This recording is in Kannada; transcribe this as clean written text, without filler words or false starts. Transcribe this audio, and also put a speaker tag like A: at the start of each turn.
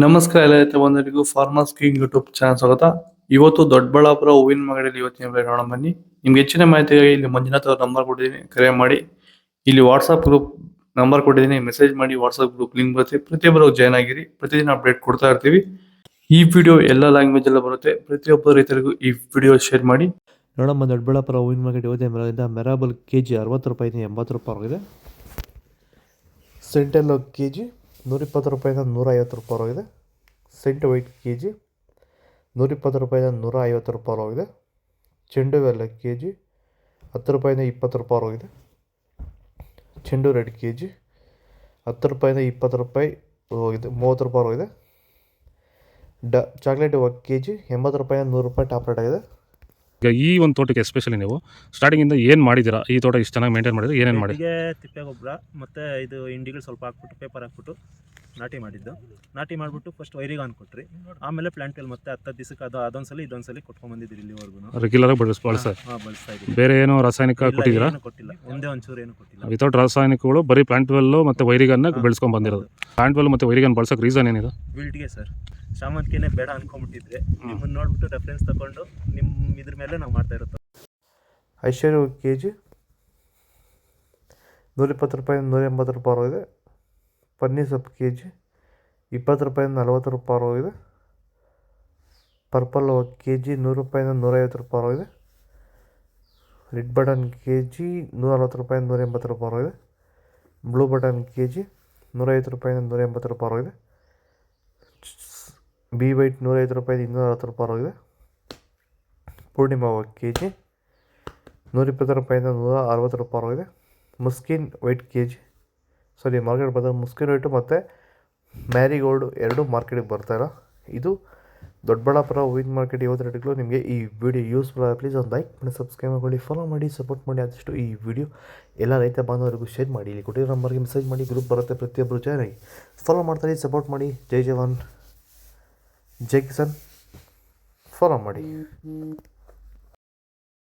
A: ನಮಸ್ಕಾರ ಎಲ್ಲ ರೈತ ಬಂಧುಗಳಿಗೂ ಫಾರ್ಮರ್ಸ್ ಕಿಂಗ್ ಯೂಟ್ಯೂಬ್ ಚಾನಲ್ ಸ್ವಾಗತ. ಇವತ್ತು ದೊಡ್ಡಬಳ್ಳಾಪುರ ಹೂವಿನ ಮಾರ್ಕೆಟ್ ಇವತ್ತಿನ ಬೆಲೆ ನೋಡೋಣ ಬನ್ನಿ. ನಿಮ್ಗೆ ಹೆಚ್ಚಿನ ಮಾಹಿತಿಗಾಗಿ ಇಲ್ಲಿ ಮಂಜುನಾಥ್ ಅವ್ರ ನಂಬರ್ ಕೊಟ್ಟಿದ್ದೀನಿ, ಕರೆ ಮಾಡಿ. ಇಲ್ಲಿ ವಾಟ್ಸ್ಆಪ್ ಗ್ರೂಪ್ ನಂಬರ್ ಕೊಟ್ಟಿದ್ದೀನಿ, ಮೆಸೇಜ್ ಮಾಡಿ. ವಾಟ್ಸ್ಆಪ್ ಗ್ರೂಪ್ ಲಿಂಕ್ ಬರುತ್ತೆ, ಪ್ರತಿಯೊಬ್ಬರು ಜಾಯ್ನ್ ಆಗಿರಿ. ಪ್ರತಿದಿನ ಅಪ್ಡೇಟ್ ಕೊಡ್ತಾ ಇರ್ತೀವಿ. ಈ ವಿಡಿಯೋ ಎಲ್ಲ ಲ್ಯಾಂಗ್ವೇಜ್ ಎಲ್ಲ ಬರುತ್ತೆ. ಪ್ರತಿಯೊಬ್ಬ ರೈತರಿಗೂ ಈ ವಿಡಿಯೋ ಶೇರ್ ಮಾಡಿ. ನೋಡಮ್ಮ, ದೊಡ್ಡಬಳ್ಳಾಪುರ ಹೂವಿನ ಮಾರ್ಕೆಟ್ ಇವತ್ತಿನ ಬೆಲೆಯಿಂದ ಮೆರಾಬಲ್ ಕೆಜಿ 60 ರೂಪಾಯಿಂದ 80 ರೂಪಾಯಿ ಆಗಿದೆ. ಸೆಂಟೆಲ್ಲೋ ಕೆಜಿ 120 ರೂಪಾಯಿಂದ 150 ರೂಪಾಯಿ ಆಗಿದೆ. ಸೆಂಟ್ ವೈಟ್ ಕೆ ಜಿ 120 ರೂಪಾಯಿಂದ 150 ರೂಪಾಯಿ ಹೋಗಿದೆ. ಚೆಂಡು ಬೆಲ್ಲ ಕೆ ಜಿ 10 ರೂಪಾಯಿಂದ 20 ರೂಪಾಯಿ ಹೋಗಿದೆ. ಚೆಂಡು ರೆಡ್ ಕೆ ಜಿ 10 ರೂಪಾಯಿಂದ 20 ರೂಪಾಯಿ ಹೋಗಿದೆ, 30 ರೂಪಾಯಿ ಹೋಗಿದೆ. ಚಾಕ್ಲೇಟ್ ಕೆ ಜಿ 80 ರೂಪಾಯಿಂದ 100 ರೂಪಾಯಿ ಟಾಪ್ ರೇಟ್ ಆಗಿದೆ.
B: ಈಗ ಈ ಒಂದು ತೋಟಕ್ಕೆ ಎಸ್ಪೆಷಲಿ ನೀವು ಸ್ಟಾರ್ಟಿಂಗಿಂದ ಏನು ಮಾಡಿದ್ದೀರಾ? ಈ ತೋಟ ಇಷ್ಟು ಚೆನ್ನಾಗಿ ಮೇಂಟೈನ್ ಮಾಡಿದ್ರೆ ಏನೇನು ಮಾಡಿ?
C: ತಿಪ್ಪೆ ಗೊಬ್ಬರ ಮತ್ತು ಇದು ಇಂಡಿಗಳು ಸ್ವಲ್ಪ ಹಾಕ್ಬಿಟ್ಟು ಪೇಪರ್ ಹಾಕ್ಬಿಟ್ಟು ನಾಟಿ ಮಾಡಿದ್ದು. ನಾಟಿ ಮಾಡಿಬಿಟ್ಟು ಫಸ್ಟ್ ವೈರಿಗೆ ಕೊಟ್ರಿ, ಆಮೇಲೆ ಪ್ಲಾಂಟಲ್ಲಿ ಮತ್ತೆ 10 ದಿವಸಕ್ಕೆ ಅದೊಂದ್ಸಲಿ ಇದೊಂದ್ಸಲಿ ಕೊಟ್ಕೊಂಡ್ಬಂದಿದ್ದೀರಿ ಇಲ್ಲಿವರೆಗೂ.
B: ರೆಗ್ಯುಲರ್ ಬಳಸ್ತಾ
C: ಬಳಸ್ತಾ ಇದ್ದೀವಿ.
B: ಬೇರೆ ಏನೋ ರಾಸಾಯನಿಕ ಕೊಟ್ಟಿದ್ದೀರಾ?
C: ಕೊಟ್ಟಿಲ್ಲ, ಒಂದೇ ಒಂಚೂರು ಏನು ಕೊಟ್ಟಿಲ್ಲ.
B: ವಿತೌಟ್ ರಾಸಾಯನಿಕಗಳು ಬರೀ ಪ್ಲಾಂಟ್ವೆಲ್ಲು ಮತ್ತು ವೈರಿಗನ್ನ ಬೆಳೆಸ್ಕೊಂಡು ಬಂದಿರೋದು. ಪ್ಲಾಂಟ್ವೆಲ್ ಮತ್ತು ವೈರಿಗನ್ ಬಳಸೋಕೆ ರೀಸನ್ ಏನಿದೆ?
C: ವಿಲ್ಟ್ಗೆ ಸರ್, ಶಾಮಂತಿಗೆನೇ ಬೇಡ ಅನ್ಕೊಂಡ್ಬಿಟ್ಟಿದ್ರೆ ನಿಮ್ಮನ್ನು ನೋಡ್ಬಿಟ್ಟು ರೆಫರೆನ್ಸ್ ತಗೊಂಡು ನಿಮ್ಮ ಇದ್ರ ಮೇಲೆ ನಾವು ಮಾಡ್ತಾ ಇರೋದು.
A: ಐಶ್ವರ್ಯ ಕೆ ಜಿ 120 ರೂಪಾಯಿಂದ 180 ರೂಪಾಯಿ ಹೋಗಿದೆ. ಪನ್ನೀರ್ ಸೊಪ್ಪು ಕೆ ಜಿ 20 ರೂಪಾಯಿಂದ 40 ರೂಪಾಯಿ ಹೋಗಿದೆ. ಪರ್ಪಲ್ ಕೆ ಜಿ 100 ರೂಪಾಯಿಂದ 150 ರೂಪಾಯಿ ಹೋಗಿದೆ. ರೆಡ್ ಬಟನ್ ಕೆ ಜಿ 140 ರೂಪಾಯಿಂದ 180 ರೂಪಾಯಿ ಹೋಗಿದೆ. ಬ್ಲೂ ಬಟನ್ ಕೆ ಜಿ 150 ರೂಪಾಯಿಂದ 180 ರೂಪಾಯಿ ಹೋಗಿದೆ. ಬಿ ವೈಟ್ 150 ರೂಪಾಯಿಂದ 240 ರೂಪಾಯಿ ಹೋಗಿದೆ. ಪೂರ್ಣಿಮಾ ಕೆ ಜಿ 120 ರೂಪಾಯಿಂದ 160 ರೂಪಾಯಿ ಹೋಗಿದೆ. ಮುಸ್ಕಿನ್ ವೈಟ್ ಕೆ ಜಿ ಮಾರ್ಕೆಟ್ ಬರ್ತದೆ. ಮುಸ್ಕಿನ್ ವೈಟು ಮತ್ತು ಮ್ಯಾರಿಗೋಲ್ಡು ಎರಡು ಮಾರ್ಕೆಟಿಗೆ ಬರ್ತಾಯಿಲ್ಲ. ಇದು ದೊಡ್ಡಬಳ್ಳಾಪುರ ಹೂವಿನ ಮಾರ್ಕೆಟ್ ಇವತ್ತು ರೇಟ್ಗಳು. ನಿಮಗೆ ಈ ವಿಡಿಯೋ ಯೂಸ್ಫುಲ್ ಆಗಿ ಪ್ಲೀಸ್ ಒಂದು ಲೈಕ್ ಮಾಡಿ, ಸಬ್ಸ್ಕ್ರೈಬ್ ಮಾಡಿ, ಫಾಲೋ ಮಾಡಿ, ಸಪೋರ್ಟ್ ಮಾಡಿ. ಆದಷ್ಟು ಈ ವಿಡಿಯೋ ಎಲ್ಲ ರೈತ ಬಾಂಧವರಿಗೂ ಶೇರ್ ಮಾಡಿ. ಇಲ್ಲಿ ಕೊಟ್ಟಿರೋ ನಂಬರ್ಗೆ ಮೆಸೇಜ್ ಮಾಡಿ, ಗ್ರೂಪ್ ಬರುತ್ತೆ, ಪ್ರತಿಯೊಬ್ಬರು ಜಾಯ್ನ್ ಆಗಿ ಫಾಲೋ ಮಾಡ್ತಾರೆ, ಸಪೋರ್ಟ್ ಮಾಡಿ. ಜೈ ಜವಾನ್ ಜೈ ಕಿಸಾನ್, ಫಾಲೋ ಮಾಡಿ.